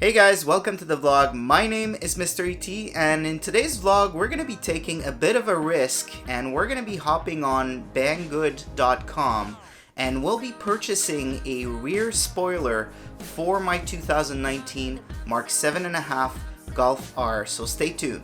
Hey guys, welcome to the vlog. My name is MisterET, and in today's vlog we're going to be taking a bit of a risk and we're going to be hopping on Banggood.com and we'll be purchasing a rear spoiler for my 2019 Mark 7.5 Golf R, so stay tuned.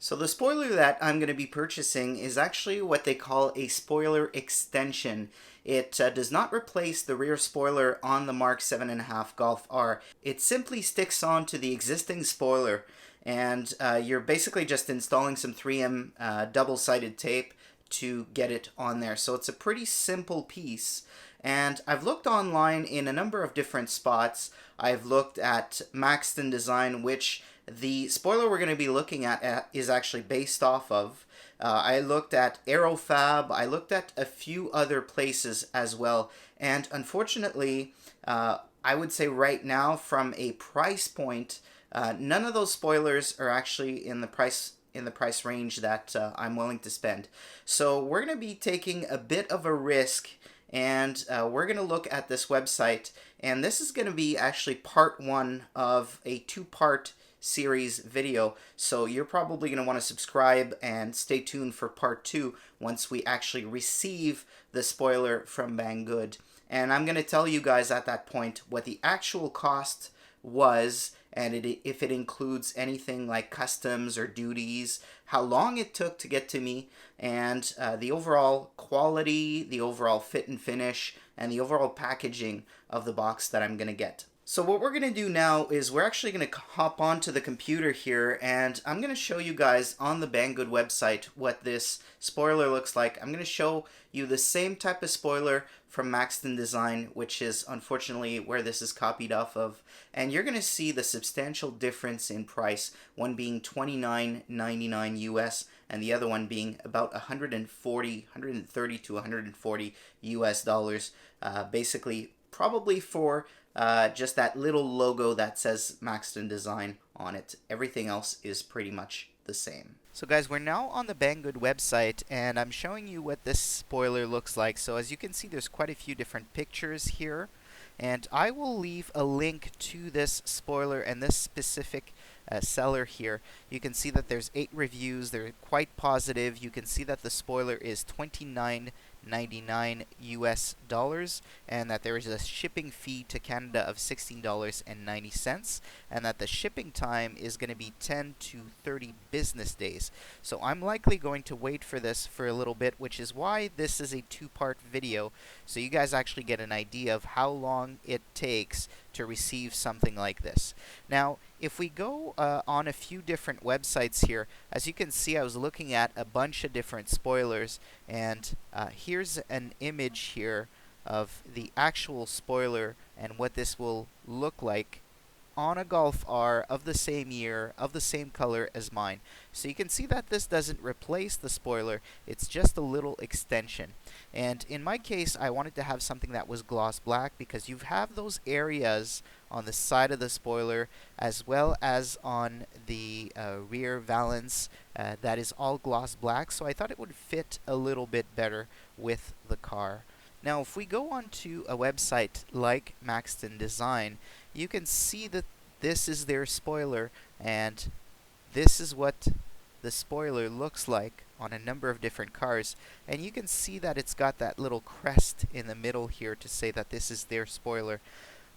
So the spoiler that I'm going to be purchasing is actually what they call a spoiler extension. It does not replace the rear spoiler on the Mark 7.5 Golf R. It simply sticks on to the existing spoiler, and you're basically just installing some 3M double-sided tape to get it on there. So it's a pretty simple piece. And I've looked online in a number of different spots. I've looked at Maxton Design, which the spoiler we're going to be looking at is actually based off of. I looked at Aerofab. I looked at a few other places as well. And unfortunately, I would say right now from a price point, none of those spoilers are actually in the price range that I'm willing to spend. So we're going to be taking a bit of a risk, and we're going to look at this website, and this is going to be actually part one of a two-part series video, so you're probably going to want to subscribe and stay tuned for part two once we actually receive the spoiler from Banggood. And I'm going to tell you guys at that point what the actual cost was, and if it includes anything like customs or duties, how long it took to get to me, and the overall quality, the overall fit and finish, and the overall packaging of the box that I'm going to get. So what we're going to do now is we're actually going to hop onto the computer here, and I'm going to show you guys on the Banggood website what this spoiler looks like. I'm going to show you the same type of spoiler from Maxton Design, which is unfortunately where this is copied off of, and you're going to see the substantial difference in price, one being $29.99 US and the other one being about $130 to $140 US dollars, basically probably for just that little logo that says Maxton Design on it. Everything else is pretty much the same. So guys, we're now on the Banggood website, and I'm showing you what this spoiler looks like. So as you can see, there's quite a few different pictures here, and I will leave a link to this spoiler and this specific seller here. You can see that there's 8 reviews. They're quite positive. You can see that the spoiler is $29.99 US dollars, and that there is a shipping fee to Canada of $16.90, and that the shipping time is going to be 10 to 30 business days. So I'm likely going to wait for this for a little bit, which is why this is a two-part video, so you guys actually get an idea of how long it takes to receive something like this. Now, if we go on a few different websites here, as you can see, I was looking at a bunch of different spoilers, and here's an image here of the actual spoiler and what this will look like on a Golf R of the same year, of the same color as mine. So you can see that this doesn't replace the spoiler, it's just a little extension. And in my case, I wanted to have something that was gloss black, because you have those areas on the side of the spoiler as well as on the rear valance that is all gloss black, so I thought it would fit a little bit better with the car. Now, if we go on to a website like Maxton Design, you can see that this is their spoiler, and this is what the spoiler looks like on a number of different cars. And you can see that it's got that little crest in the middle here to say that this is their spoiler.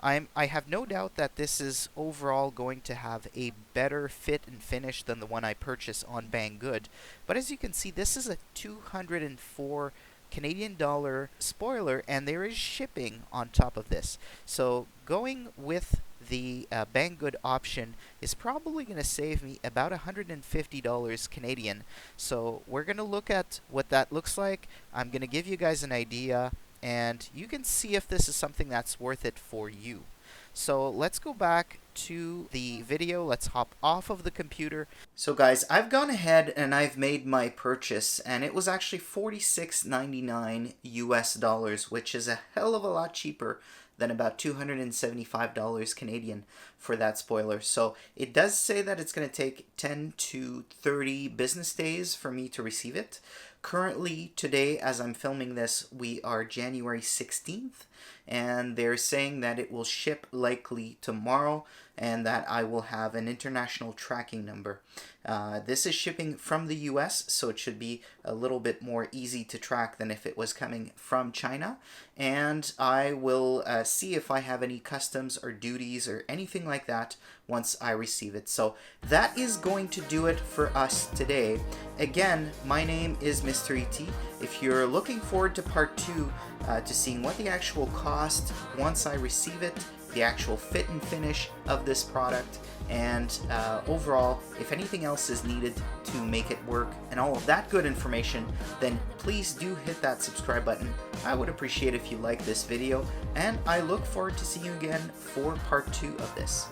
I have no doubt that this is overall going to have a better fit and finish than the one I purchased on Banggood. But as you can see, this is a 204 Canadian dollar spoiler, and there is shipping on top of this. So going with the Banggood option is probably going to save me about $150 Canadian. So we're going to look at what that looks like. I'm going to give you guys an idea, and you can see if this is something that's worth it for you. So let's go back to the video. Let's hop off of the computer. So guys, I've gone ahead and I've made my purchase, and it was actually $46.99 US dollars, which is a hell of a lot cheaper than about $275 Canadian for that spoiler. So it does say that it's going to take 10 to 30 business days for me to receive it, Currently, today, as I'm filming this, we are January 16th, and they're saying that it will ship likely tomorrow, and that I will have an international tracking number. This is shipping from the US, so it should be a little bit more easy to track than if it was coming from China. And I will see if I have any customs or duties or anything like that once I receive it. So that is going to do it for us today. Again, my name is MisterET. If you're looking forward to part 2, to seeing what the actual cost once I receive it, the actual fit and finish of this product, and overall, if anything else is needed to make it work, and all of that good information, then please do hit that subscribe button. I would appreciate if you like this video, and I look forward to seeing you again for part 2 of this.